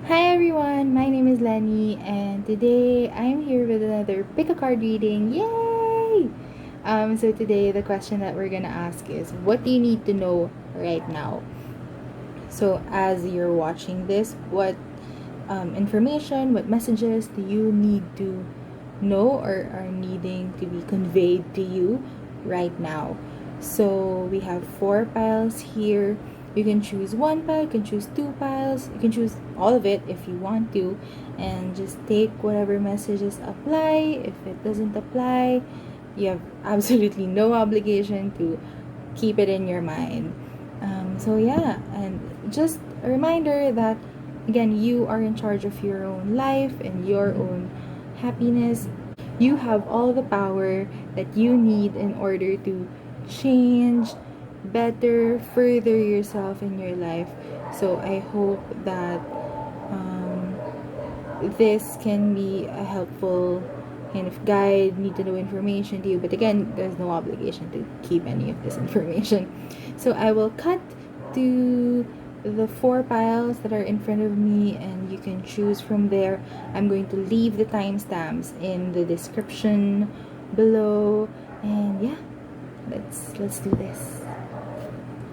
Hi everyone, my name is Lenny, and today I'm here with another pick a card reading. Yay! So today the question that we're gonna ask is, what do you need to know right now? So as you're watching this, what information, what messages do you need to know or are needing to be conveyed to you right now? So we have 4 piles here. You can choose one pile, you can choose 2 piles, you can choose all of it if you want to, and just take whatever messages apply. If it doesn't apply, you have absolutely no obligation to keep it in your mind. So yeah, and just a reminder that again, you are in charge of your own life and your own happiness. You have all the power that you need in order to change, better, further yourself in your life. So I hope that um, this can be a helpful kind of guide, need to know information to you. But again, there's no obligation to keep any of this information. So I will cut to the 4 piles that are in front of me, and you can choose from there. I'm going to leave the timestamps in the description below, and yeah, let's do this.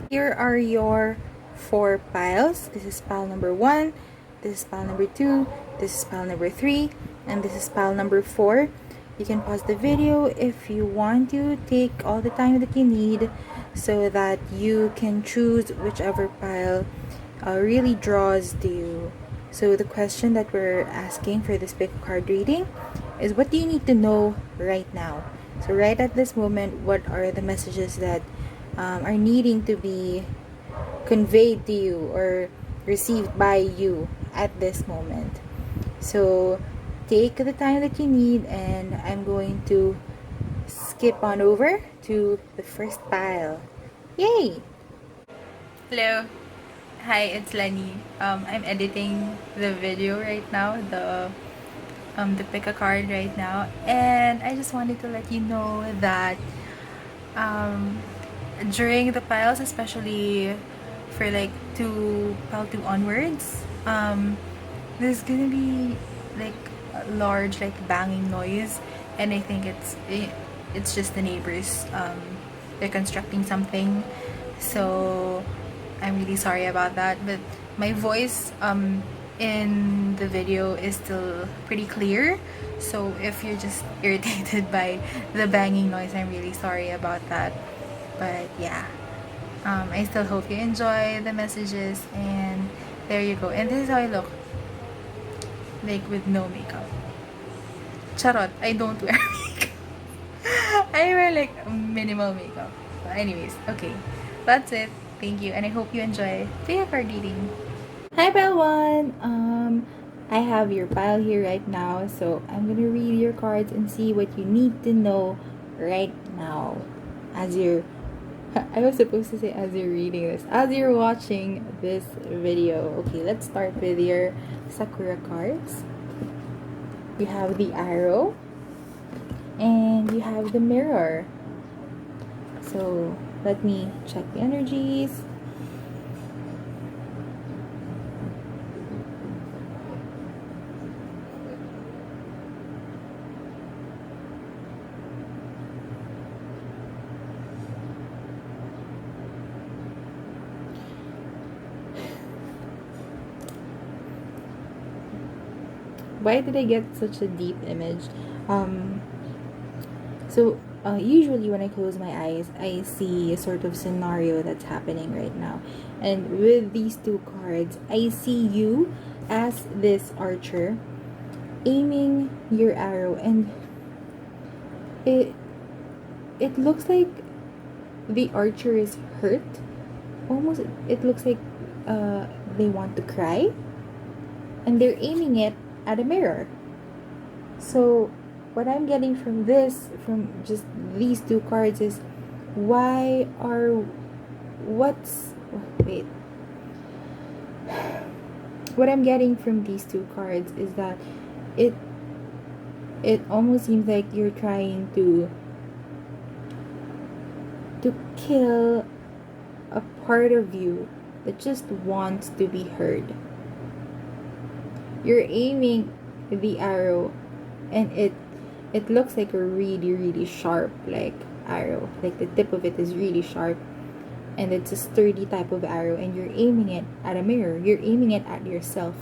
Here are your 4 piles. This is pile number 1, this is pile number 2, this is pile number 3, and this is pile number 4. You can pause the video if you want to. Take all the time that you need so that you can choose whichever pile really draws to you. So the question that we're asking for this pick card reading is, what do you need to know right now? So right at this moment, what are the messages that are needing to be conveyed to you or received by you at this moment? So take the time that you need, and I'm going to skip on over to the first pile. Yay! Hello. Hi, it's Lenny. I'm editing the video right now, the pick a card right now, and I just wanted to let you know that um, during the piles, especially for like pile 2 onwards, there's gonna be like a large like banging noise, and I think it's just the neighbors. They're constructing something, so I'm really sorry about that. But my voice in the video is still pretty clear, so if you're just irritated by the banging noise, I'm really sorry about that. But yeah, I still hope you enjoy the messages, and there you go. And this is how I look, like with no makeup. Charot, I don't wear makeup. I wear like minimal makeup. But anyways, okay, that's it. Thank you, and I hope you enjoy the card reading. Hi, pile 1. I have your pile here right now, so I'm gonna read your cards and see what you need to know right now. As you're, I was supposed to say as you're reading this, as you're watching this video. Okay, let's start with your Sakura cards. You have the arrow, and you have the mirror. So let me check the energies. Why did I get such a deep image? Usually when I close my eyes, I see a sort of scenario that's happening right now. And with these 2 cards, I see you as this archer aiming your arrow, and it it looks like the archer is hurt. Almost, it looks like they want to cry, and they're aiming it at a mirror. So what I'm getting from this, from just these 2 cards, is why are what's wait what I'm getting from these 2 cards is that it almost seems like you're trying to kill a part of you that just wants to be heard. You're aiming the arrow, and it looks like a really, really sharp like arrow. Like the tip of it is really sharp, and it's a sturdy type of arrow, and you're aiming it at a mirror. You're aiming it at yourself.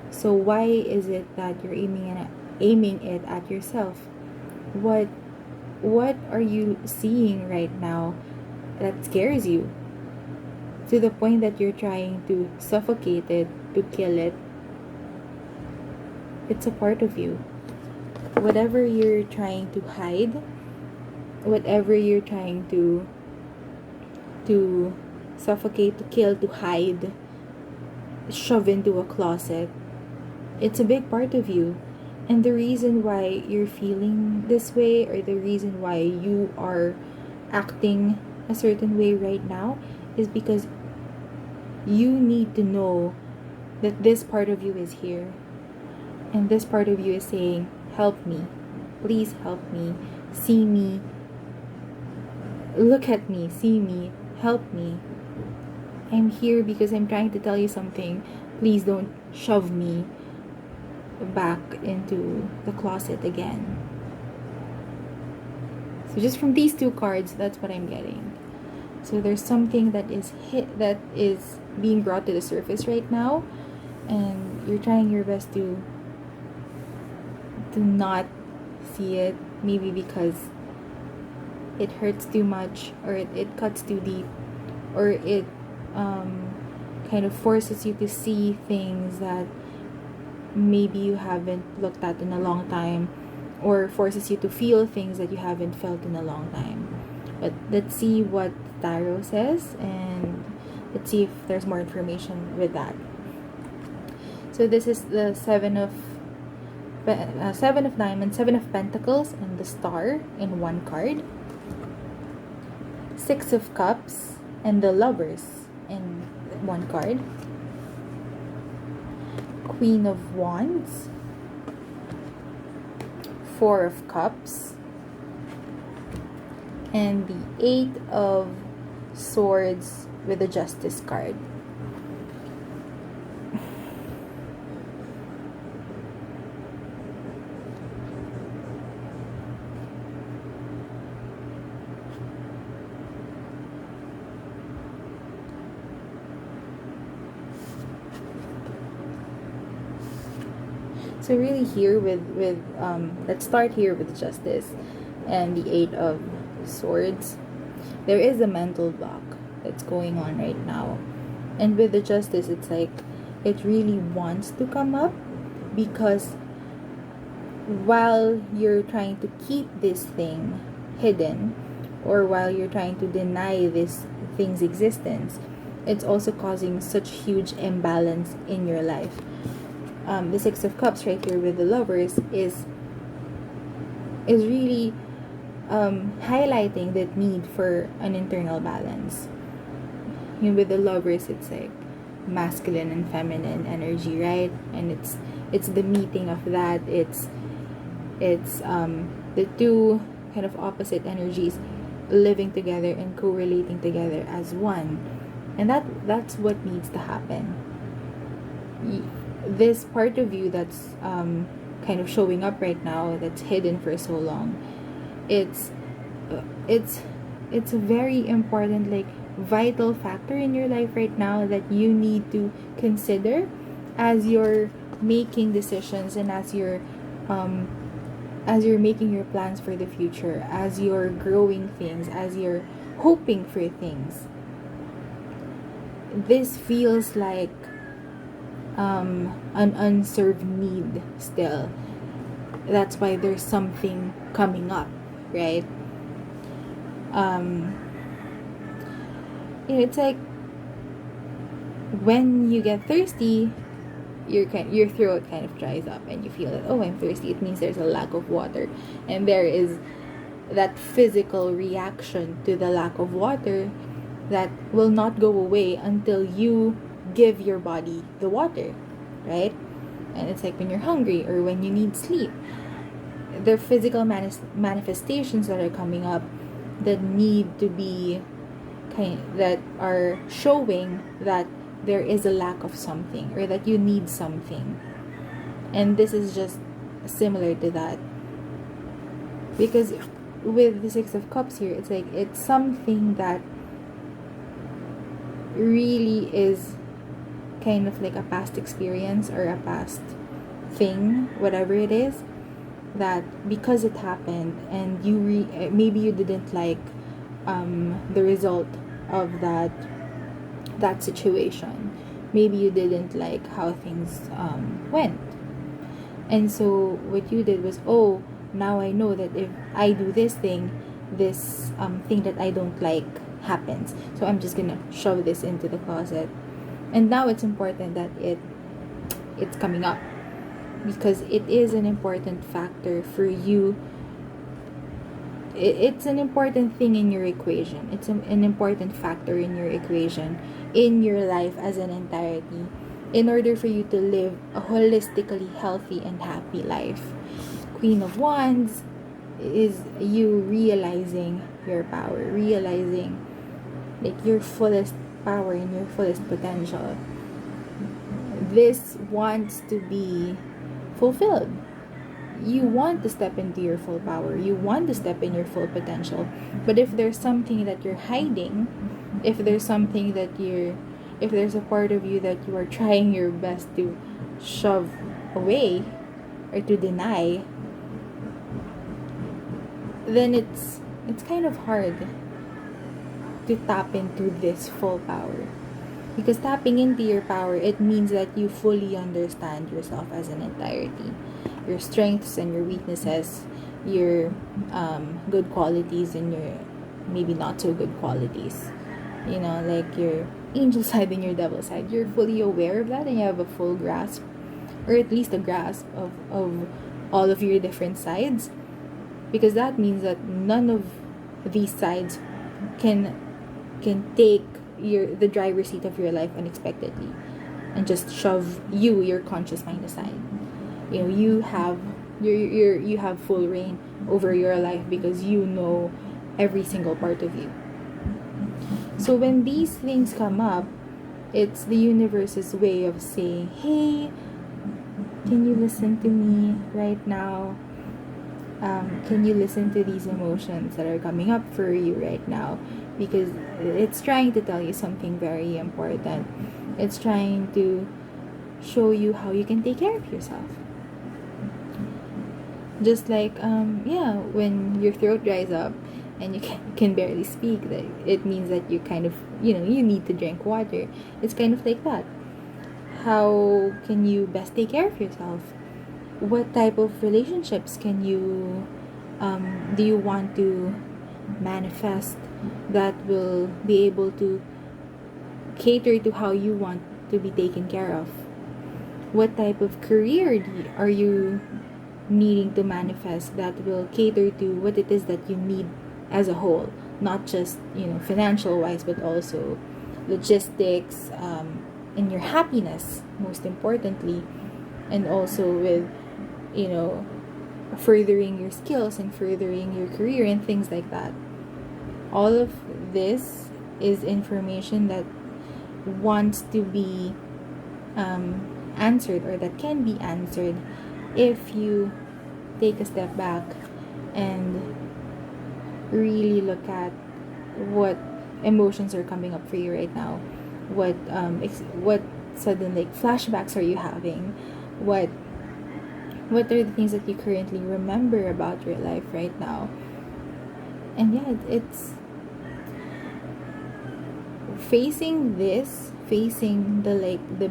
So why is it that you're aiming it at yourself? What are you seeing right now that scares you to the point that you're trying to suffocate it, to kill it? It's a part of you. Whatever you're trying to hide, whatever you're trying to suffocate, to kill, to hide, shove into a closet, it's a big part of you. And the reason why you're feeling this way, or the reason why you are acting a certain way right now, is because you need to know that this part of you is here. And this part of you is saying, help me. Please help me. See me. Look at me. See me. Help me. I'm here because I'm trying to tell you something. Please don't shove me back into the closet again. So just from these two cards, that's what I'm getting. So there's something that is being brought to the surface right now, and you're trying your best to not see it, maybe because it hurts too much, or it cuts too deep, or it kind of forces you to see things that maybe you haven't looked at in a long time, or forces you to feel things that you haven't felt in a long time. But let's see what tarot says, and let's see if there's more information with that. So this is the Seven of Diamonds, Seven of Pentacles, and the Star in one card. Six of Cups and the Lovers in one card. Queen of Wands, Four of Cups, and the Eight of Swords with the Justice card. So really here with let's start here with Justice and the Eight of Swords. There is a mental block that's going on right now, and with the Justice, it's like it really wants to come up, because while you're trying to keep this thing hidden, or while you're trying to deny this thing's existence, it's also causing such huge imbalance in your life. The Six of Cups right here with the Lovers is really highlighting that need for an internal balance. With the Lovers, it's like masculine and feminine energy, right? And it's the meeting of that. It's the two kind of opposite energies living together and correlating together as one, and that's what needs to happen. This part of you that's kind of showing up right now, that's hidden for so long, it's a very important, like, vital factor in your life right now that you need to consider as you're making decisions, and as you're making your plans for the future, as you're growing things, as you're hoping for things. This feels like an unserved need still. That's why there's something coming up, right? It's like when you get thirsty, your throat kind of dries up, and you feel that, oh, I'm thirsty. It means there's a lack of water, and there is that physical reaction to the lack of water that will not go away until you give your body the water, right? And it's like when you're hungry, or when you need sleep, the physical manifestations that are coming up that need to be that are showing that there is a lack of something, or that you need something. And this is just similar to that. Because with the Six of Cups here, it's like it's something that really is kind of like a past experience or a past thing, whatever it is, that because it happened and you maybe you didn't like the result of that situation. Maybe you didn't like how things went. And so what you did was, oh, now I know that if I do this thing, this thing that I don't like happens. So I'm just gonna shove this into the closet. And now it's important that it's coming up, because it is an important factor for you. It's an important thing in your equation. It's an important factor in your equation, in your life as an entirety, in order for you to live a holistically healthy and happy life. Queen of Wands is you realizing your power, realizing like your fullest power and your fullest potential. This wants to be fulfilled. You want to step into your full power. You want to step in your full potential. But if there's something that you're hiding, if there's a part of you that you are trying your best to shove away or to deny, then it's kind of hard to tap into this full power. Because tapping into your power, it means that you fully understand yourself as an entirety. Your strengths and your weaknesses, your good qualities and your maybe not so good qualities. You know, like your angel side and your devil side. You're fully aware of that and you have a full grasp, or at least a grasp of all of your different sides. Because that means that none of these sides can take the driver's seat of your life unexpectedly and just shove your conscious mind aside. You know, you have full reign over your life because you know every single part of you. So when these things come up, it's the universe's way of saying, hey, can you listen to me right now? Can you listen to these emotions that are coming up for you right now? Because it's trying to tell you something very important. It's trying to show you how you can take care of yourself. Just like, when your throat dries up and you can barely speak, it means that you kind of, you need to drink water. It's kind of like that. How can you best take care of yourself? What type of relationships can you do you want to manifest that will be able to cater to how you want to be taken care of? What type of career are you needing to manifest that will cater to what it is that you need as a whole, not just financial wise, but also logistics, and your happiness, most importantly, and also with furthering your skills and furthering your career and things like that. All of this is information that wants to be answered, or that can be answered if you take a step back and really look at what emotions are coming up for you right now. What sudden flashbacks are you having? What are the things that you currently remember about your life right now? And yeah, it's facing the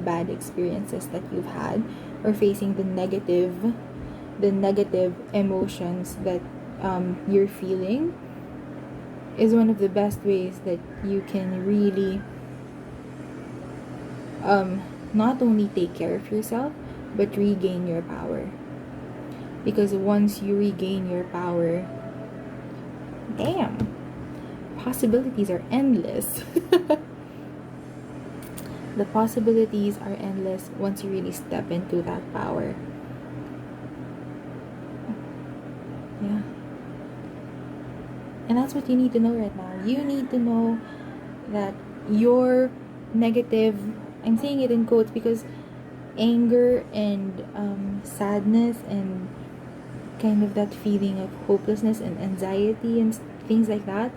bad experiences that you've had, or facing the negative emotions that you're feeling, is one of the best ways that you can really not only take care of yourself, but regain your power. Because once you regain your power, damn, possibilities are endless. The possibilities are endless once you really step into that power. Yeah. And that's what you need to know right now. You need to know that your negative, I'm saying it in quotes because anger and sadness and kind of that feeling of hopelessness and anxiety and things like that,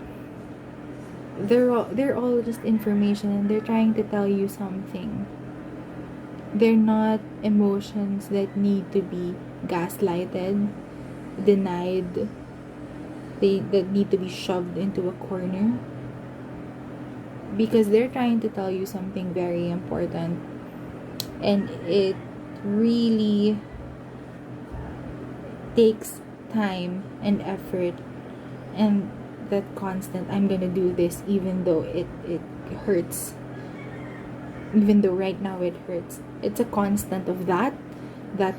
they're all just information, and they're trying to tell you something. They're not emotions that need to be gaslighted, denied, that need to be shoved into a corner, because they're trying to tell you something very important. And it really takes time and effort, and that constant I'm gonna do this even though it hurts, even though right now it hurts. It's a constant of that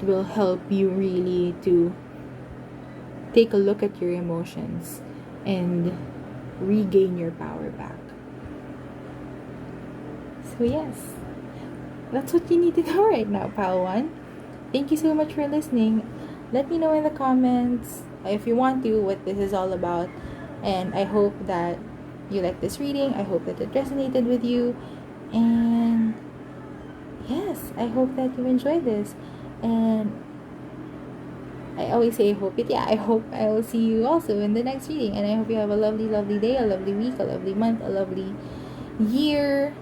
will help you really to take a look at your emotions and regain your power back. So yes, that's what you need to know right now, pal one. Thank you so much for listening. Let me know in the comments, if you want to, what this is all about. And I hope that you like this reading. I hope that it resonated with you. And yes, I hope that you enjoyed this. And I always say hope it. Yeah, I hope I will see you also in the next reading. And I hope you have a lovely, lovely day, a lovely week, a lovely month, a lovely year,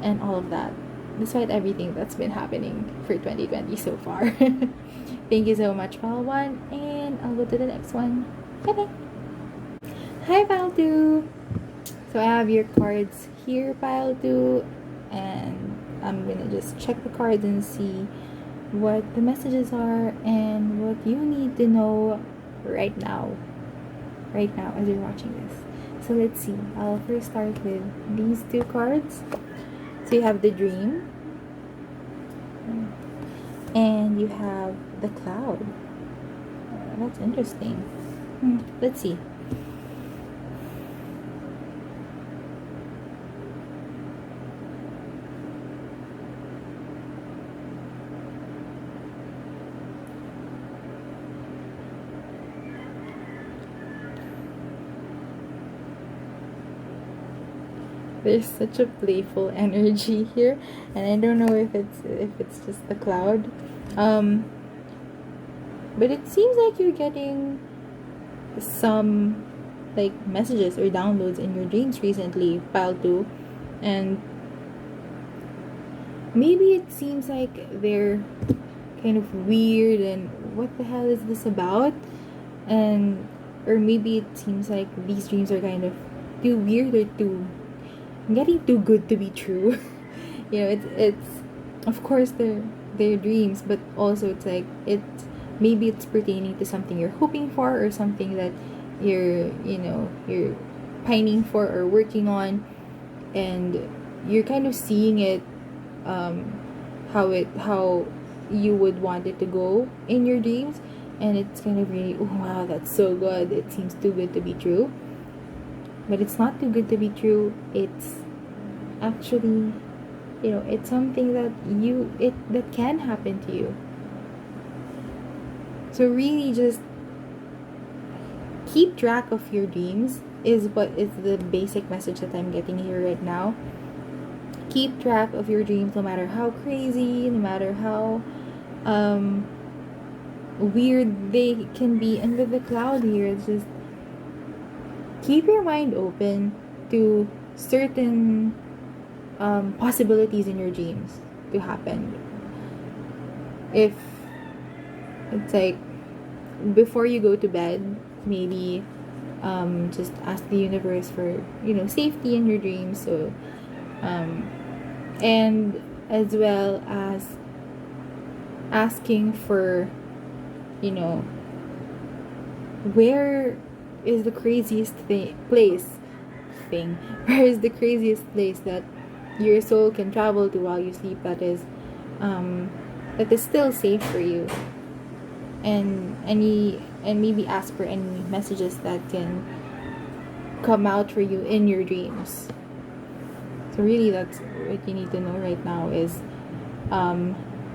and all of that, despite everything that's been happening for 2020 so far. Thank you so much, pal one, and I'll go to the next one. Bye bye. Hi, pal two. So I have your cards here, pile 2, and I'm gonna just check the cards and see what the messages are and what you need to know right now as you're watching this. So let's see. I'll first start with these 2 cards. So you have the dream, and you have the cloud. That's interesting. Let's see. There's such a playful energy here, and I don't know if it's just the cloud, but it seems like you're getting some like messages or downloads in your dreams recently, pile 2, and maybe it seems like they're kind of weird and what the hell is this about, and or maybe it seems like these dreams are kind of too weird or getting too good to be true. It's of course they're dreams, but also it's like maybe it's pertaining to something you're hoping for, or something that you're pining for or working on, and you're kind of seeing it, how you would want it to go in your dreams, and it's kind of really, oh wow, that's so good, it seems too good to be true. But it's not too good to be true. It's actually, it's something that that can happen to you. So really just keep track of your dreams is what is the basic message that I'm getting here right now. Keep track of your dreams, no matter how crazy, no matter how weird they can be. And with the cloud here, it's just keep your mind open to certain possibilities in your dreams to happen. If it's like before you go to bed, maybe just ask the universe for safety in your dreams. So and as well as asking for where is the craziest where is the craziest place that your soul can travel to while you sleep, that is still safe for you, and maybe ask for any messages that can come out for you in your dreams. So really that's what you need to know right now is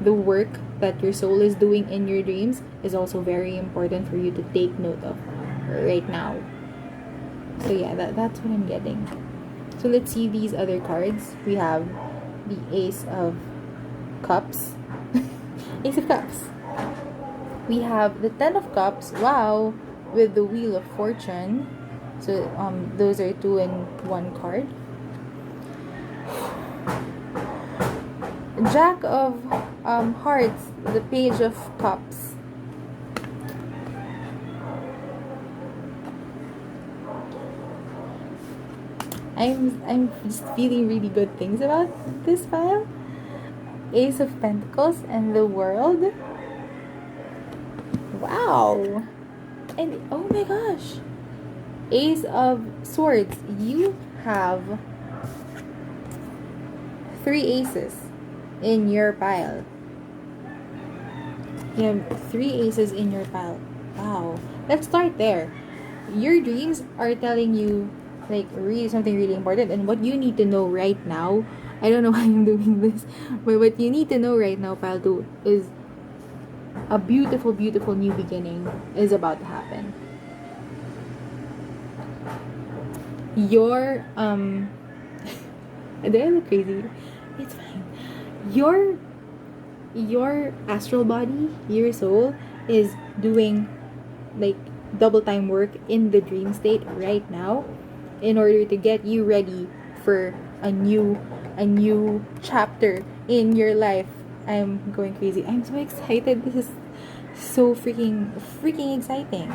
the work that your soul is doing in your dreams is also very important for you to take note of right now. So yeah, that's what I'm getting. So let's see these other cards. We have the Ace of Cups. Ace of Cups. We have the Ten of Cups. Wow, with the Wheel of Fortune. So those are 2 in 1 card. Jack of Hearts, the Page of Cups. I'm just feeling really good things about this file. Ace of Pentacles and the World. Wow. And oh my gosh. Ace of Swords. You have 3 aces in your pile. You have 3 aces in your pile. Wow. Let's start there. Your dreams are telling you like really something really important, and what you need to know right now, I don't know why I'm doing this, but what you need to know right now, pile 2, is a beautiful, beautiful new beginning is about to happen. Your did I look crazy? It's fine. Your astral body, your soul, is doing like double time work in the dream state right now in order to get you ready for a new chapter in your life. I'm going crazy. I'm so excited. This is so freaking exciting.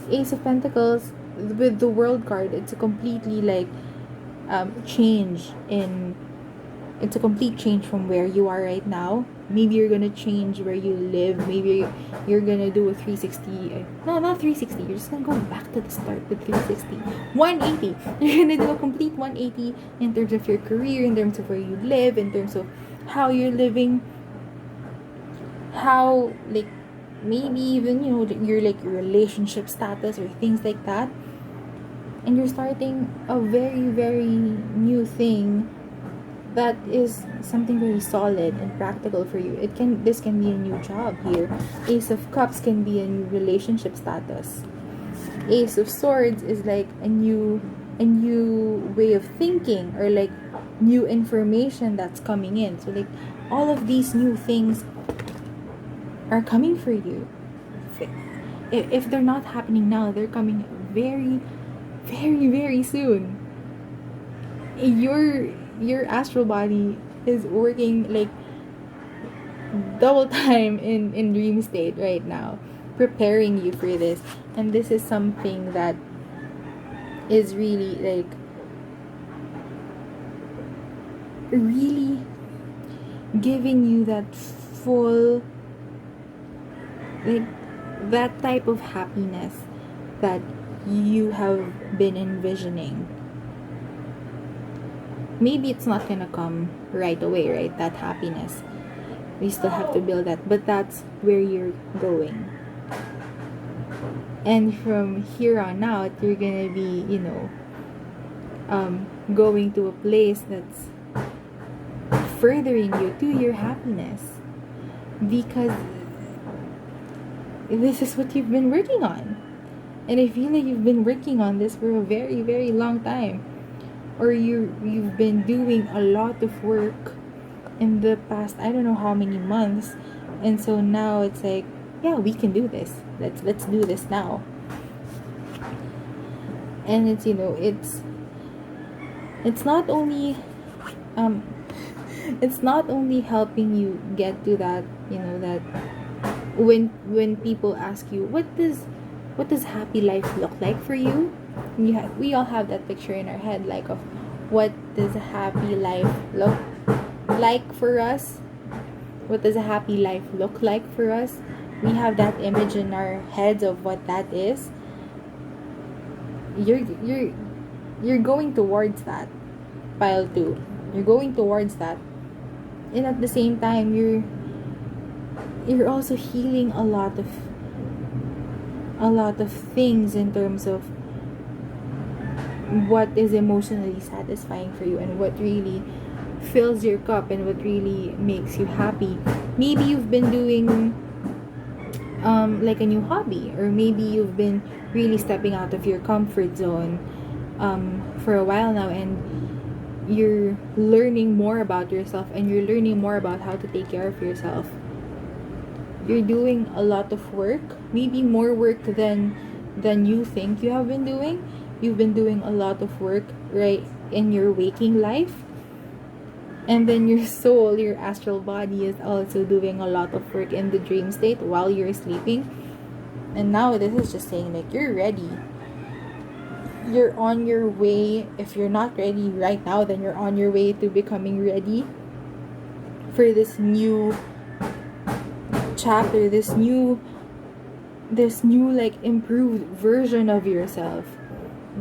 Ace of Pentacles with the World card, it's a completely like change in it's a complete change from where you are right now. Maybe you're gonna change where you live. Maybe you're gonna do a 360. No, not 360. You're just gonna go back to the start with 360. 180. You're gonna do a complete 180 in terms of your career, in terms of where you live, in terms of how you're living, how like maybe even your like your relationship status or things like that. And you're starting a very, very new thing that is something very solid and practical for you. This can be a new job here. Ace of Cups can be a new relationship status. Ace of Swords is like a new way of thinking, or like new information that's coming in. So like all of these new things are coming for you. If they're not happening now, they're coming very, very, very soon. Your astral body is working like double time in dream state right now, preparing you for this. And this is something that is really like really giving you that full like that type of happiness that you have been envisioning. Maybe it's not gonna come right away, right? That happiness. We still have to build that, but that's where you're going. And from here on out, you're gonna be, going to a place that's furthering you to your happiness, because this is what you've been working on. And I feel like you've been working on this for a very, very long time. Or you've been doing a lot of work in the past, I don't know how many months. And so now it's like, yeah, we can do this. Let's do this now. And it's it's not only it's not only helping you get to that, that when people ask you what does happy life look like for you, we all have that picture in our head, like of what does a happy life look like for us. What does a happy life look like for us? We have that image in our heads of what that is. You're going towards that, pile 2. You're going towards that, and at the same time you're also healing a lot of things in terms of what is emotionally satisfying for you and what really fills your cup and what really makes you happy. Maybe you've been doing like a new hobby, or maybe you've been really stepping out of your comfort zone for a while now, and you're learning more about yourself, and you're learning more about how to take care of yourself. You're doing a lot of work, maybe more work than you think you have been doing. You've been doing a lot of work right in your waking life, and then your soul, your astral body, is also doing a lot of work in the dream state while you're sleeping. And now this is just saying like you're ready. You're on your way. If you're not ready right now, then you're on your way to becoming ready for this new chapter, this new like improved version of yourself,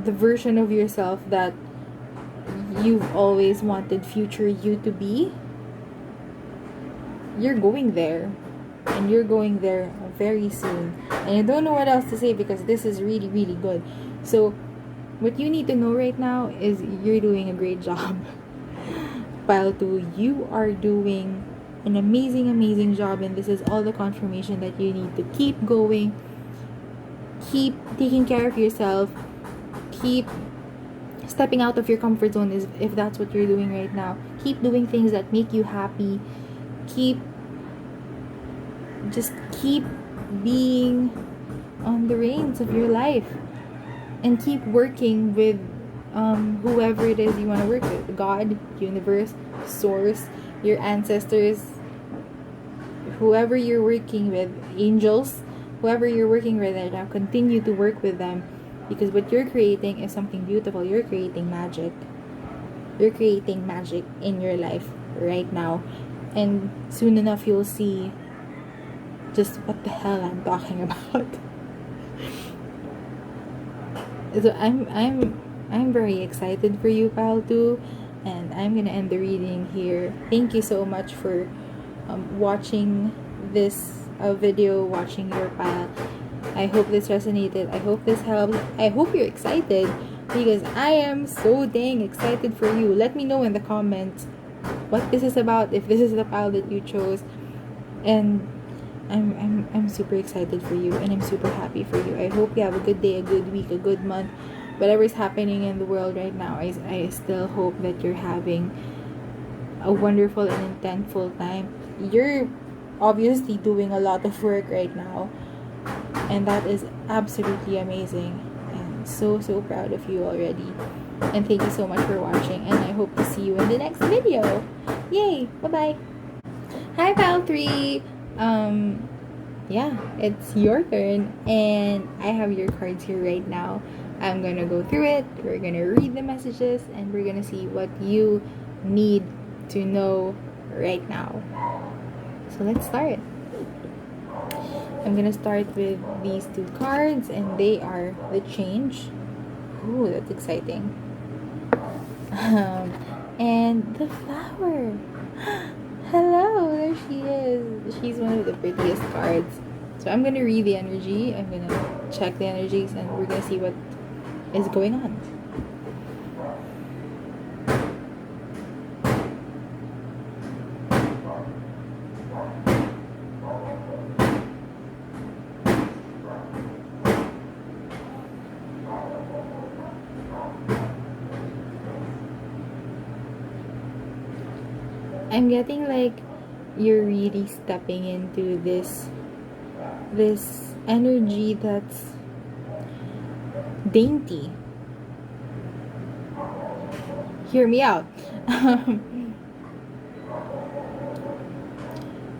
the version of yourself that you've always wanted future you to be. You're going there, and you're going there very soon. And I don't know what else to say because this is really, really good. So what you need to know right now is you're doing a great job. Pile 2, you are doing an amazing job, and this is all the confirmation that you need to keep going, keep taking care of yourself, keep stepping out of your comfort zone, is if that's what you're doing right now. Keep doing things that make you happy. Keep being on the reins of your life, and keep working with whoever it is you want to work with. God, universe, source, your ancestors, whoever you're working with, angels, whoever you're working with right now, continue to work with them, because what you're creating is something beautiful. You're creating magic. You're creating magic in your life right now, and soon enough you'll see just what the hell I'm talking about. So I'm very excited for you, pal, too, and I'm gonna end the reading here. Thank you so much for watching this video, watching your pile. I hope this resonated. I hope this helped. I hope you're excited, because I am so dang excited for you. Let me know in the comments what this is about, if this is the pile that you chose, and I'm super excited for you, and I'm super happy for you. I hope you have a good day, a good week, a good month, whatever's happening in the world right now. I still hope that you're having a wonderful and intentful time. You're obviously doing a lot of work right now, and that is absolutely amazing. I'm so proud of you already. And thank you so much for watching, and I hope to see you in the next video. Yay! Bye-bye! Hi, Pal 3! Yeah, it's your turn, and I have your cards here right now. I'm gonna go through it, we're gonna read the messages, and we're gonna see what you need to know right now. So let's start. I'm gonna start with these 2 cards, and they are the change. Ooh, that's exciting. And the flower. Hello, there she is. She's one of the prettiest cards. So I'm gonna read the energy, I'm gonna check the energies, and we're gonna see what is going on. I'm getting like you're really stepping into this energy that's dainty. Hear me out.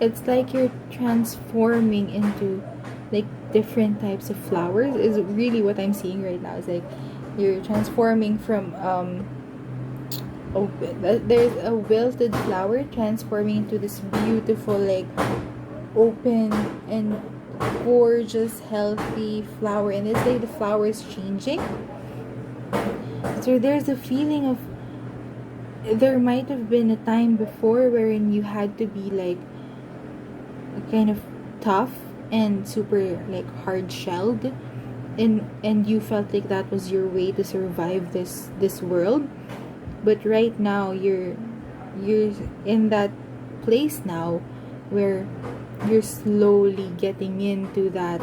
It's like you're transforming into like different types of flowers, is really what I'm seeing right now. It's like you're transforming from there's a wilted flower transforming into this beautiful, like, open and gorgeous, healthy flower, and it's like the flower is changing. So there's a feeling of, there might have been a time before wherein you had to be like kind of tough and super like hard shelled, and you felt like that was your way to survive this world. But right now you're in that place now where you're slowly getting into that,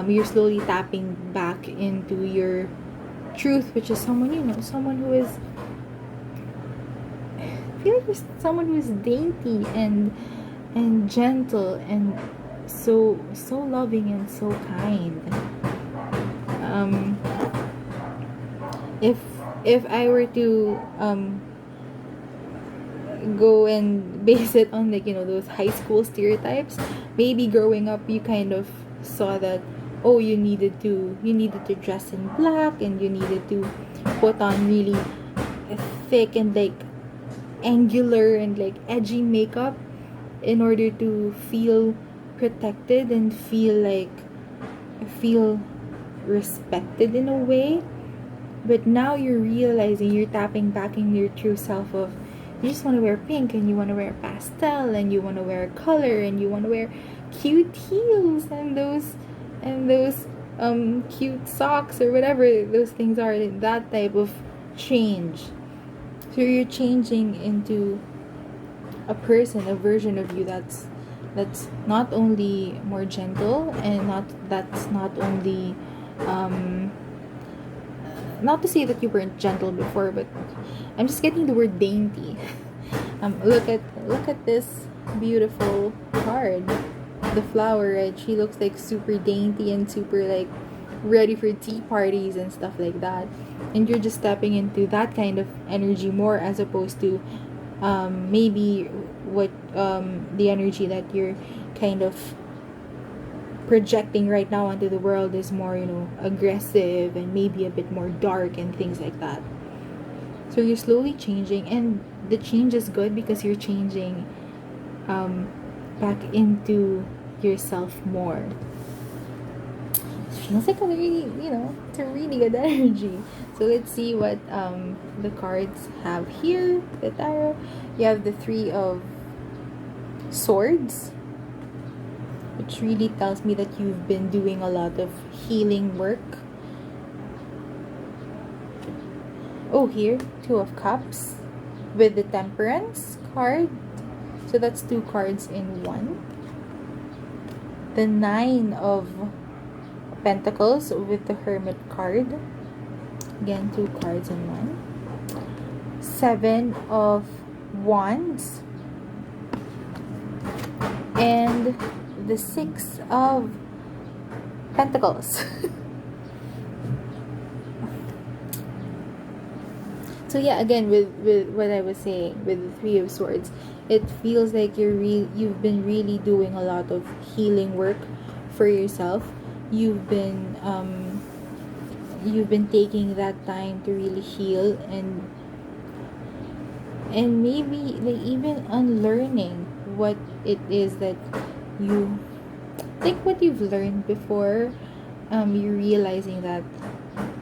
you're slowly tapping back into your truth, which is someone, someone who is feel like you're someone who's dainty and gentle and so loving and so kind. Um, if if I were to go and base it on, like, those high school stereotypes, maybe growing up you kind of saw that, oh, you needed to dress in black, and you needed to put on really thick and like angular and like edgy makeup in order to feel protected and feel respected in a way. But now you're realizing, you're tapping back in your true self of, you just want to wear pink, and you want to wear pastel, and you want to wear color, and you want to wear cute heels, and those cute socks, or whatever those things are. That type of change. So you're changing into a person, a version of you that's not only more gentle, and not only not to say that you weren't gentle before, but I'm just getting the word dainty. Look at this beautiful card. The flower, right? She looks like super dainty and super like ready for tea parties and stuff like that. And you're just stepping into that kind of energy more, as opposed to maybe what the energy that you're kind of projecting right now onto the world is more, aggressive and maybe a bit more dark and things like that. So you're slowly changing, and the change is good because you're changing back into yourself more. It feels like a really, it's a really good energy. So let's see what the cards have here. The tarot. You have the Three of Swords, which really tells me that you've been doing a lot of healing work. Oh, here, Two of Cups with the Temperance card. So that's two cards in one. The Nine of Pentacles with the Hermit card. Again, two cards in one. Seven of Wands. And the Six of Pentacles. So yeah, again, with what I was saying, with the Three of Swords, it feels like you've been really doing a lot of healing work for yourself. You've been taking that time to really heal, and maybe like even unlearning what it is that you like, what you've learned before. You're realizing that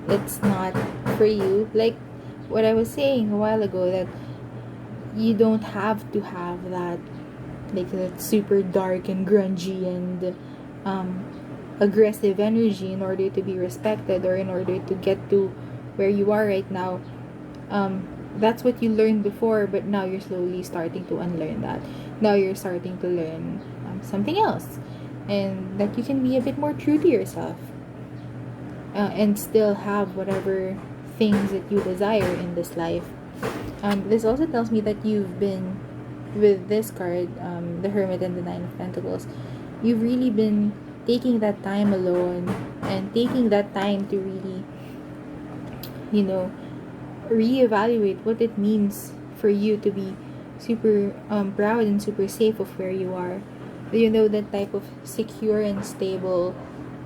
it's not for you, like what I was saying a while ago, that you don't have to have that, like, that super dark and grungy and aggressive energy in order to be respected, or in order to get to where you are right now. That's what you learned before, but now you're slowly starting to unlearn that. Now you're starting to learn something else, and that you can be a bit more true to yourself, and still have whatever things that you desire in this life. This also tells me that you've been, with this card, the Hermit and the Nine of Pentacles, you've really been taking that time alone, and taking that time to really, reevaluate what it means for you to be super proud and super safe of where you are. That type of secure and stable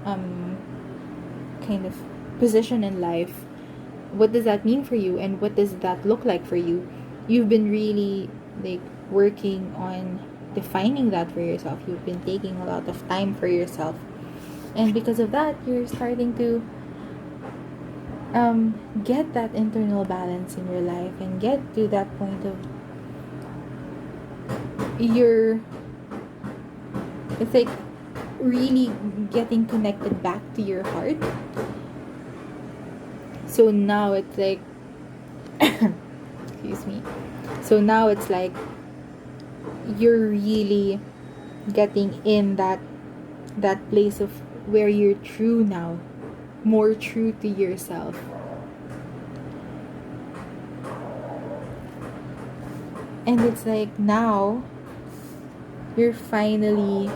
kind of position in life. What does that mean for you, and what does that look like for you? You've been really like working on defining that for yourself. You've been taking a lot of time for yourself, and because of that, you're starting to get that internal balance in your life, and get to that point of it's like really getting connected back to your heart. So now it's like excuse me. So now it's like you're really getting in that place of where you're true now, more true to yourself. And it's like now you're finally,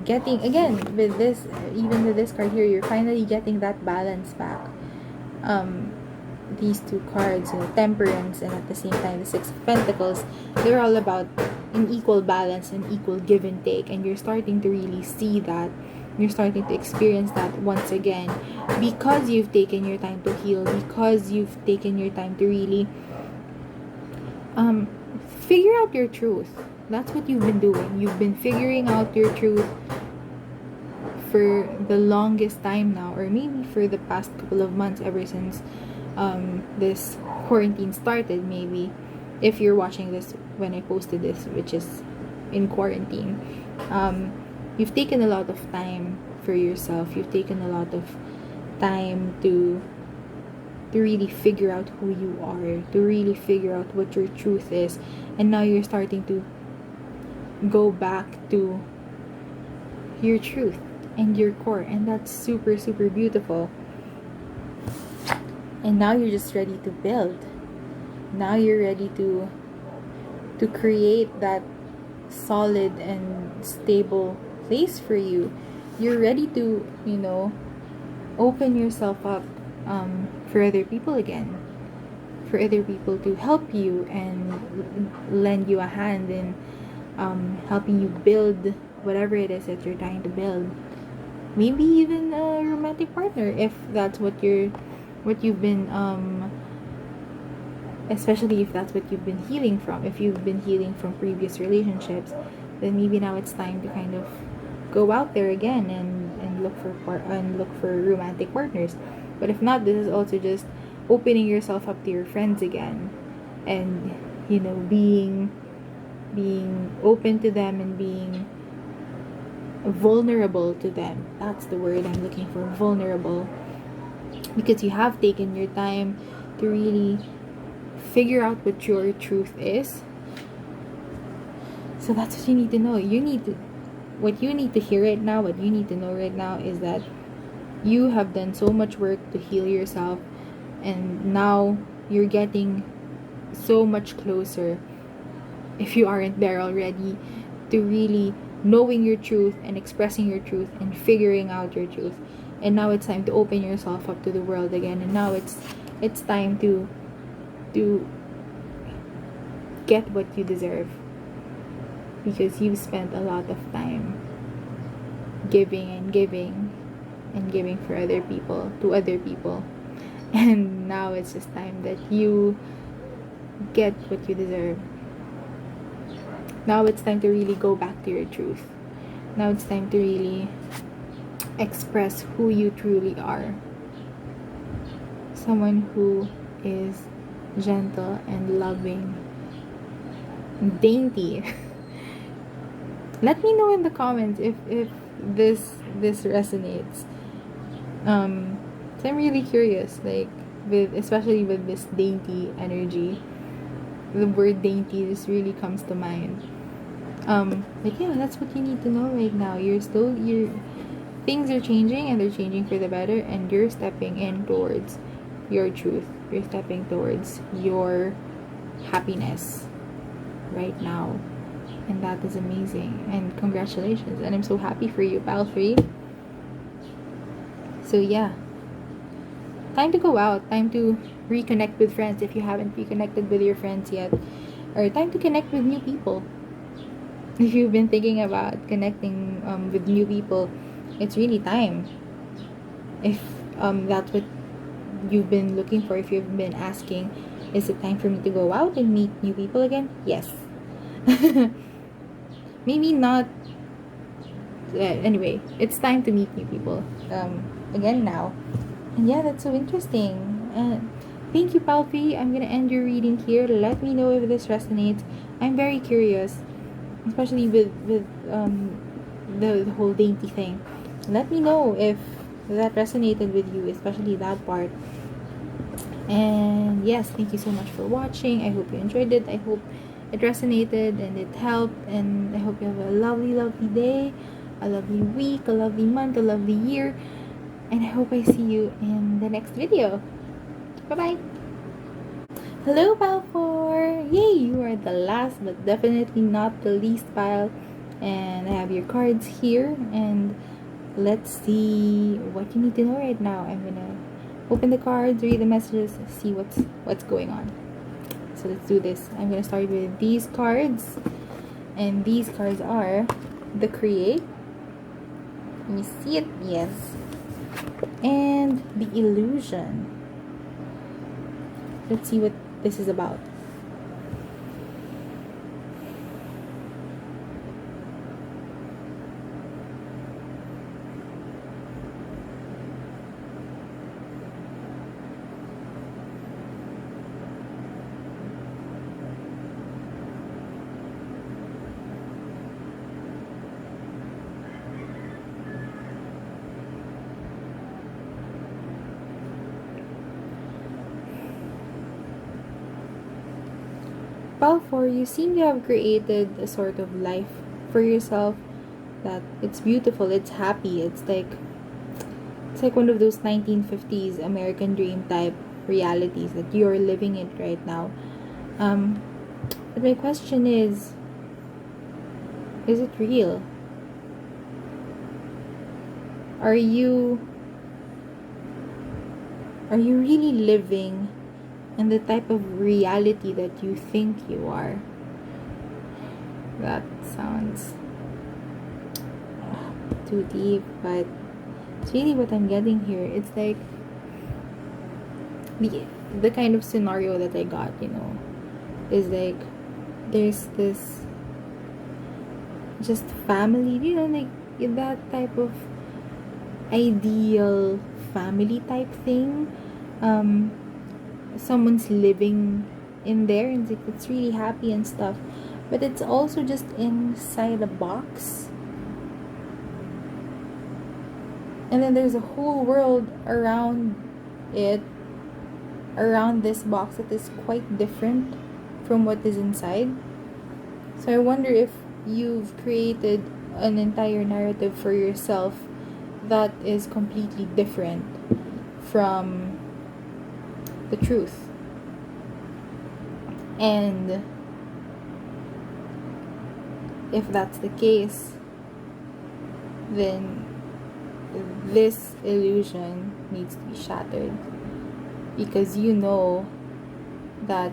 getting, again, with this, even with this card here, you're finally getting that balance back. These two cards, temperance, and at the same time the Six of Pentacles, they're all about an equal balance and equal give and take, and you're starting to really see that. You're starting to experience that once again, because you've taken your time to heal, because you've taken your time to really figure out your truth. That's what you've been doing. You've been figuring out your truth for the longest time now, or maybe for the past couple of months, ever since this quarantine started. Maybe if you're watching this when I posted this, which is in quarantine, you've taken a lot of time for yourself. You've taken a lot of time to really figure out who you are, to really figure out what your truth is, and now you're starting to go back to your truth and your core, and that's super, super beautiful. And now you're just ready to build. Now you're ready to create that solid and stable place for you. You're ready to, open yourself up for other people again, for other people to help you and lend you a hand in helping you build whatever it is that you're trying to build. Maybe even a romantic partner, if that's what you've been especially if that's what you've been healing from. If you've been healing from previous relationships, then maybe now it's time to kind of go out there again and look for romantic partners. But if not, this is also just opening yourself up to your friends again, and being open to them and being vulnerable to them. That's the word I'm looking for, vulnerable, because you have taken your time to really figure out what your truth is. So that's what you need to know. What you need to hear right now, what you need to know right now is that you have done so much work to heal yourself, and now you're getting so much closer, if you aren't there already, to really knowing your truth and expressing your truth and figuring out your truth. And now it's time to open yourself up to the world again, and now it's time to get what you deserve, because you've spent a lot of time giving and giving and giving for other people, to other people, and now it's just time that you get what you deserve. Now it's time to really go back to your truth. Now it's time to really express who you truly are. Someone who is gentle and loving, dainty. Let me know in the comments if this resonates. So I'm really curious, like, especially with this dainty energy. The word dainty just really comes to mind. Like, yeah, that's what you need to know right now. Things are changing, and they're changing for the better, and you're stepping in towards your truth. You're stepping towards your happiness right now, and that is amazing, and congratulations, and I'm so happy for you, pal free. So yeah, time to go out, time to reconnect with friends if you haven't reconnected with your friends yet, or time to connect with new people. If you've been thinking about connecting with new people, it's really time. If that's what you've been looking for, if you've been asking, is it time for me to go out and meet new people again? Yes. Maybe not. Anyway, it's time to meet new people again now. And yeah, that's so interesting. Thank you, Palfi. I'm gonna end your reading here. Let me know if this resonates. I'm very curious, especially with the whole dainty thing. Let me know if that resonated with you, especially that part. And yes, thank you so much for watching. I hope you enjoyed it. I hope it resonated and it helped, and I hope you have a lovely, lovely day, a lovely week, a lovely month, a lovely year, and I hope I see you in the next video. Bye bye. Hello, pile 4! Yay, you are the last but definitely not the least pile. And I have your cards here, and let's see what you need to know right now. I'm gonna open the cards, read the messages, see what's going on. So let's do this. I'm gonna start with these cards, and these cards are the Create. Can you see it? Yes. And the Illusion. Let's see what this is about. Pile 4, you seem to have created a sort of life for yourself that it's beautiful, it's happy, it's like one of those 1950s American dream type realities that you're living in right now. But my question is it real? Are you really living in the type of reality that you think you are? That sounds too deep, but it's really what I'm getting here. It's like the kind of scenario that I got, is like there's this just family, like that type of ideal family type thing. Someone's living in there, and it's really happy and stuff, but it's also just inside a box, and then there's a whole world around this box that is quite different from what is inside. So I wonder if you've created an entire narrative for yourself that is completely different from the truth. And if that's the case, then this illusion needs to be shattered, because you know that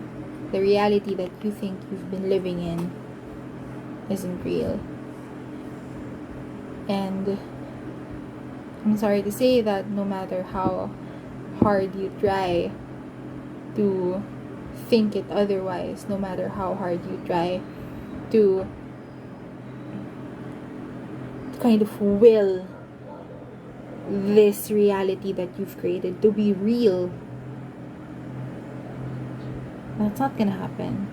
the reality that you think you've been living in isn't real. And I'm sorry to say that no matter how hard you try to think it otherwise, no matter how hard you try to kind of will this reality that you've created to be real, that's not gonna happen,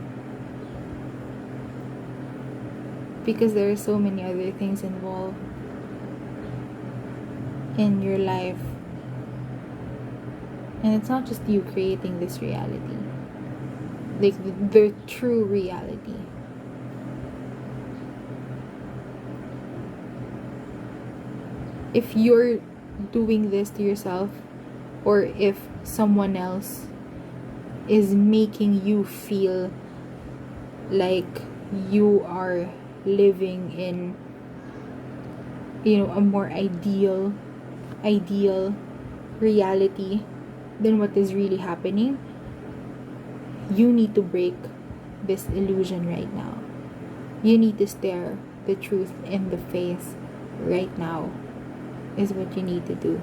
because there are so many other things involved in your life, and it's not just you creating this reality, like the true reality. If you're doing this to yourself, or if someone else is making you feel like you are living in a more ideal reality than what is really happening, you need to break this illusion right now. You need to stare the truth in the face right now, is what you need to do.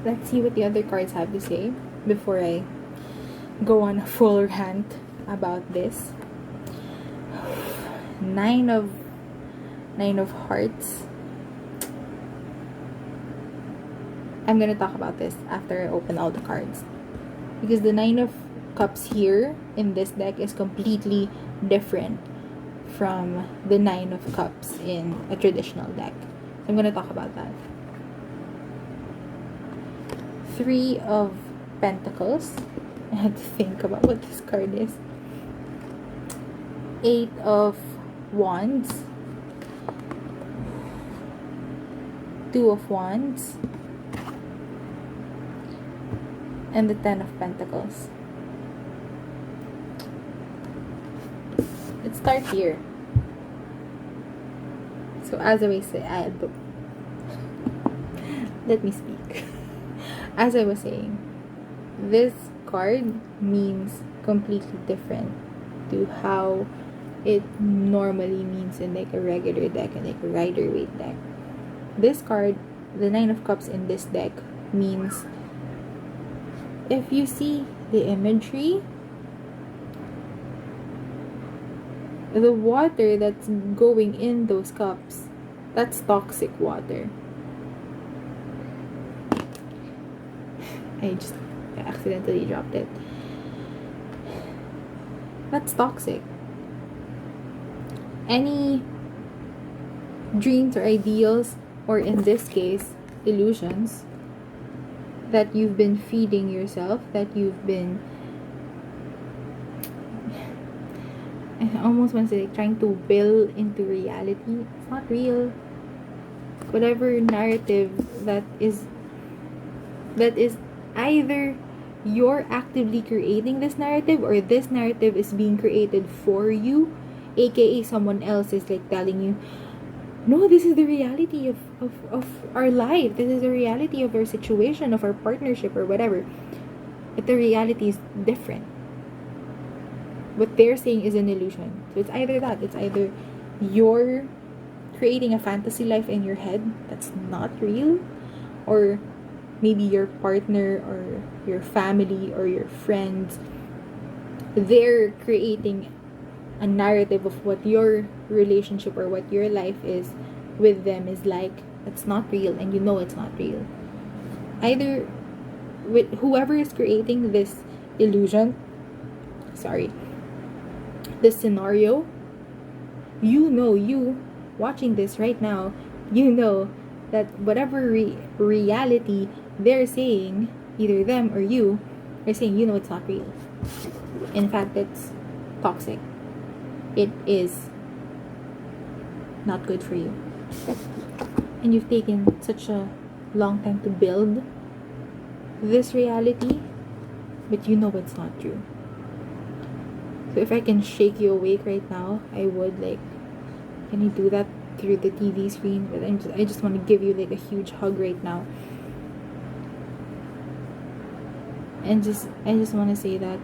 Let's see what the other cards have to say before I go on a full rant about this. Nine of Hearts. I'm gonna talk about this after I open all the cards, because the Nine of Cups here in this deck is completely different from the Nine of Cups in a traditional deck. So I'm gonna talk about that. Three of Pentacles. I had to think about what this card is. Eight of Wands. Two of Wands. and the Ten of Pentacles. Let's start here. So as I was saying, let me speak. As I was saying, this card means completely different to how it normally means in like a regular deck and like a Rider-Waite deck. This card, the Nine of Cups in this deck, means if you see the imagery, the water that's going in those cups, that's toxic water. I just accidentally dropped it. That's toxic. Any dreams or ideals, or in this case, illusions, that you've been feeding yourself, that you've been, I almost want to say, like, trying to will into reality. It's not real. Whatever narrative that is either you're actively creating this narrative, or this narrative is being created for you, aka someone else is like telling you, no, this is the reality of our life, this is the reality of our situation, of our partnership, or whatever. But the reality is different. What they're saying is an illusion. So it's either that, it's either you're creating a fantasy life in your head that's not real, or maybe your partner or your family or your friends, they're creating a narrative of what your relationship or what your life is with them is like. It's not real, and you know it's not real. Either with whoever is creating this illusion, this scenario, you watching this right now, you know that whatever reality they're saying, either them or you, are saying, you know it's not real. In fact, it's toxic. It is not good for you. And you've taken such a long time to build this reality, but you know it's not true. So if I can shake you awake right now, I would. Like, can you do that through the TV screen? But I just want to give you like a huge hug right now. And I just want to say that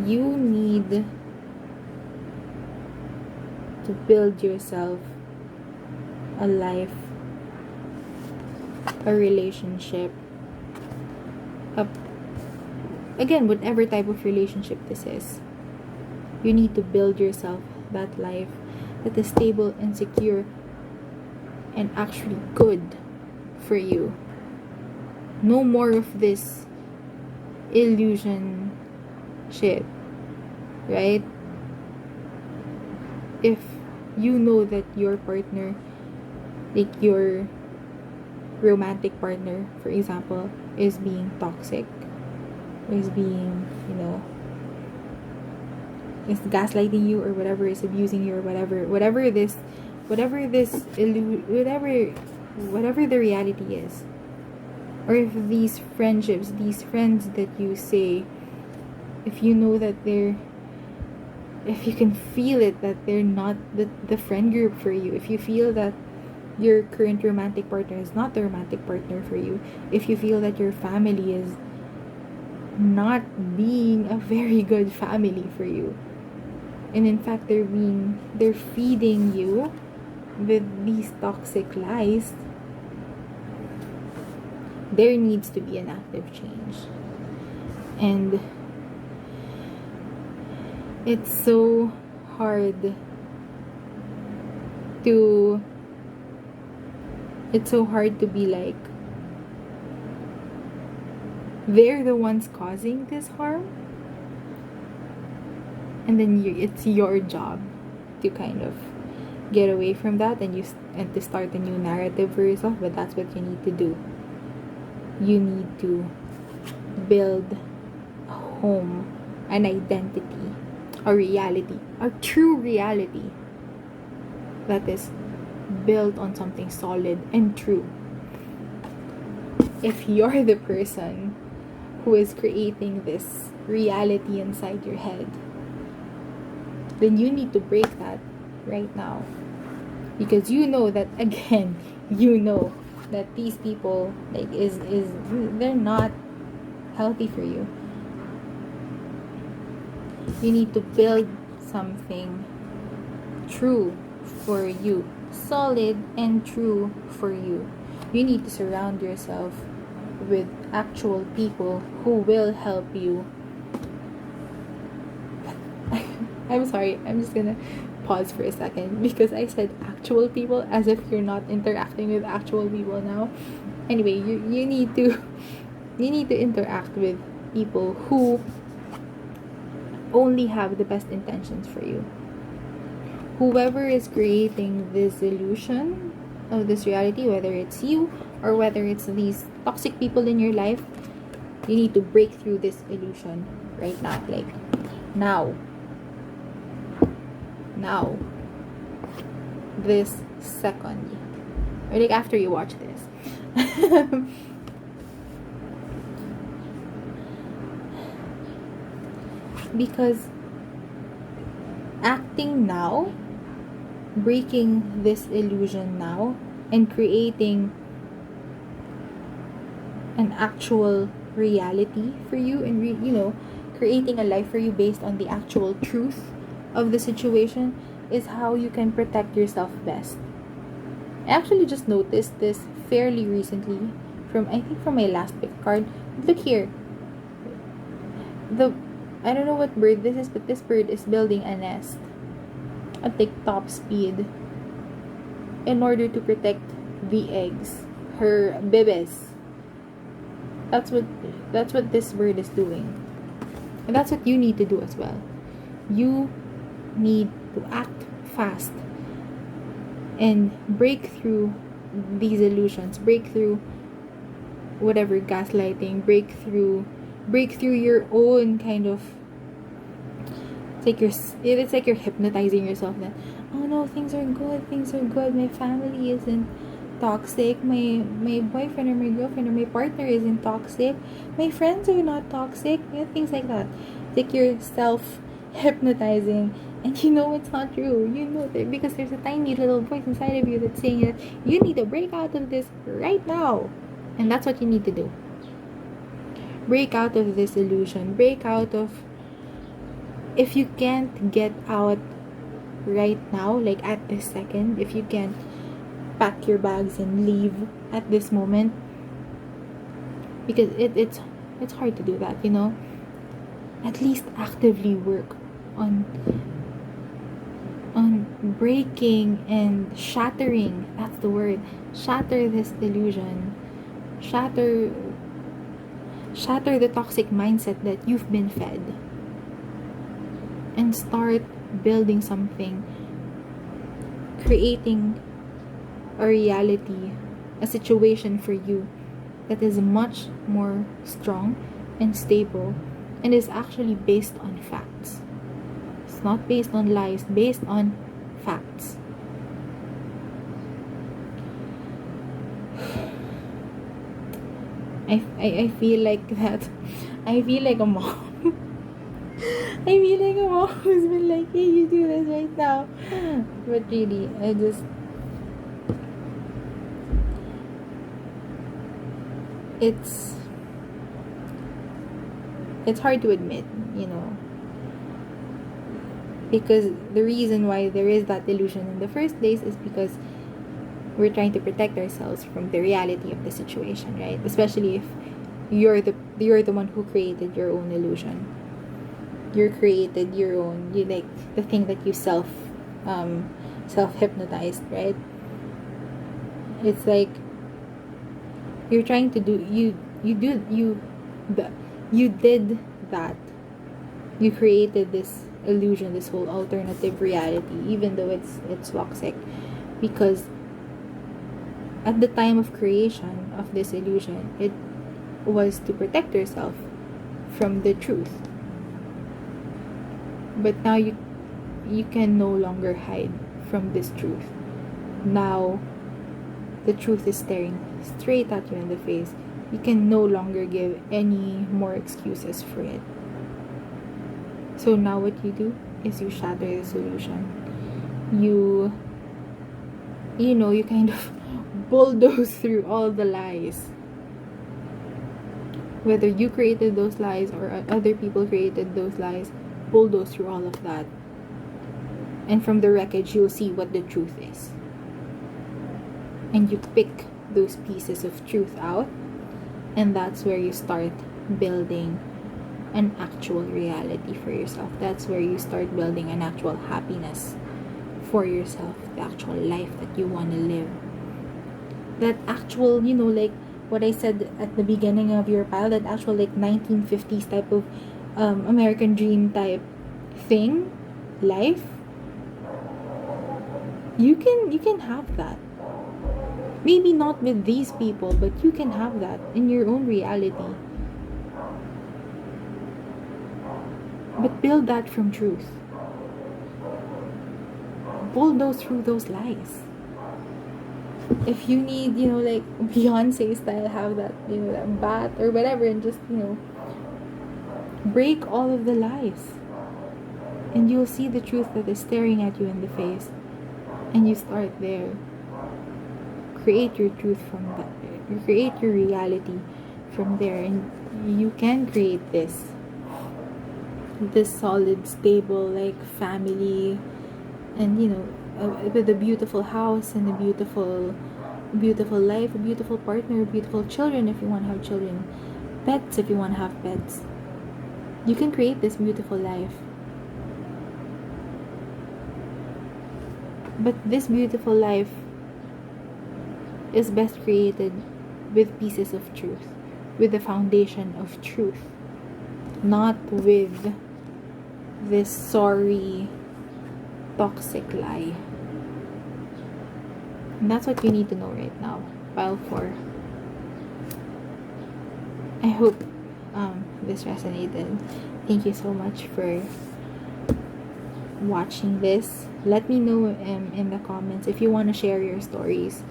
you need to build yourself a life, a relationship, again, whatever type of relationship this is. You need to build yourself that life that is stable and secure and actually good for you. No more of this illusion shit, right? If you know that your partner, like your romantic partner, for example, is being toxic, is being, is gaslighting you, or whatever, is abusing you, or whatever the reality is, or if these friendships, these friends that you say, if you know that if you can feel it, that they're not the friend group for you, if you feel that your current romantic partner is not the romantic partner for you, if you feel that your family is not being a very good family for you, and in fact they're feeding you with these toxic lies, there needs to be an active change. And it's so hard to be like, they're the ones causing this harm, and then it's your job to kind of get away from that, and to start a new narrative for yourself. But that's what you need to do. You need to build a home, an identity, a reality, a true reality that is built on something solid and true. if you're the person who is creating this reality inside your head, then you need to break that right now. Because you know that, again, you know that these people, like, they're not healthy for you. You need to build something true for you, solid and true for you. You need to surround yourself with actual people who will help you. I'm sorry, I'm just gonna pause for a second because I said actual people as if you're not interacting with actual people now. Anyway, you need to interact with people who only have the best intentions for you. Whoever is creating this illusion of this reality, whether it's you or whether it's these toxic people in your life, you need to break through this illusion right now. Like, now. This second. Or like after you watch this. Because acting now, breaking this illusion now, and creating an actual reality for you, and creating a life for you based on the actual truth of the situation, is how you can protect yourself best. I actually just noticed this fairly recently from my last pick card. Look here. I don't know what bird this is, but this bird is building a nest at like top speed in order to protect the eggs, her babies. That's what this bird is doing. And that's what you need to do as well. You need to act fast and break through these illusions, break through whatever gaslighting, break through your own kind of, it's like you're hypnotizing yourself that, oh no, things are good, my family isn't toxic, my boyfriend or my girlfriend or my partner isn't toxic, my friends are not toxic, things like that. It's like you're self hypnotizing, and it's not true. Because there's a tiny little voice inside of you that's saying that you need to break out of this right now. And that's what you need to do. Break out of this illusion. Break out of, if you can't get out right now, like at this second, if you can't pack your bags and leave at this moment, because it's hard to do that, at least actively work on breaking and shattering, that's the word, shatter this illusion, shatter the toxic mindset that you've been fed, and start building something, creating a reality, a situation for you that is much more strong and stable, and is actually based on facts. It's not based on lies, based on facts. I feel like that. I feel like a mom. I feel like a mom who's been like, hey, you do this right now. But really, it's hard to admit, because the reason why there is that illusion in the first place is because we're trying to protect ourselves from the reality of the situation, right? Especially if you're the one who created your own illusion. You created your own, like the thing that you self hypnotized, right? It's like you're trying to do, you did that. You created this illusion, this whole alternative reality, even though it's toxic, because at the time of creation of this illusion, it was to protect yourself from the truth. But now you can no longer hide from this truth. Now the truth is staring straight at you in the face. You can no longer give any more excuses for it. So now what you do is you shatter the solution. You kind of bulldoze through all the lies. Whether you created those lies or other people created those lies, bulldoze through all of that. And from the wreckage, you'll see what the truth is. And you pick those pieces of truth out, and that's where you start building an actual reality for yourself. That's where you start building an actual happiness for yourself, the actual life that you want to live. That actual, like what I said at the beginning of your pile, that actual like 1950s type of American dream type thing, life. You can have that. Maybe not with these people, but you can have that in your own reality. But build that from truth. Bulldoze through those lies. If you need, like Beyonce style, have that, that bat or whatever, and just, break all of the lies. And you'll see the truth that is staring at you in the face. And you start there. Create your truth from that. You create your reality from there, and you can create this solid, stable, like family, and with a beautiful house and a beautiful life, a beautiful partner, beautiful children if you want to have children, pets if you want to have pets. You can create this beautiful life. But this beautiful life is best created with pieces of truth, with the foundation of truth, not with this sorry, toxic lie. And that's what you need to know right now. Pile 4. I hope this resonated. Thank you so much for watching this. Let me know in the comments if you want to share your stories.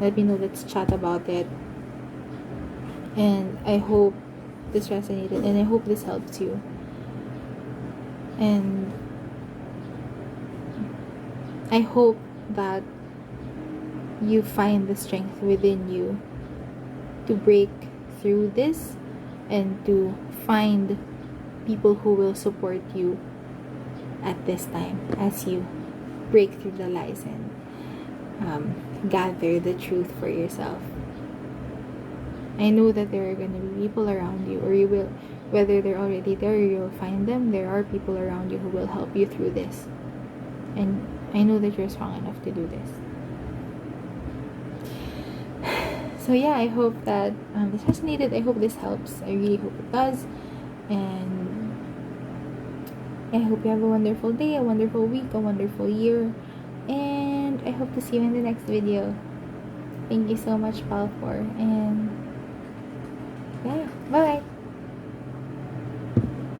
Let me know. Let's chat about it. And I hope this resonated, and I hope this helps you. And I hope that you find the strength within you to break through this and to find people who will support you at this time as you break through the lies and gather the truth for yourself. I know that there are going to be people around you, or you will, whether they're already there or you'll find them, there are people around you who will help you through this. And I know that you're strong enough to do this. So yeah, I hope that this resonated. I hope this helps. I really hope it does. And I hope you have a wonderful day, a wonderful week, a wonderful year. And I hope to see you in the next video. Thank you so much, Pal, for, and yeah, bye.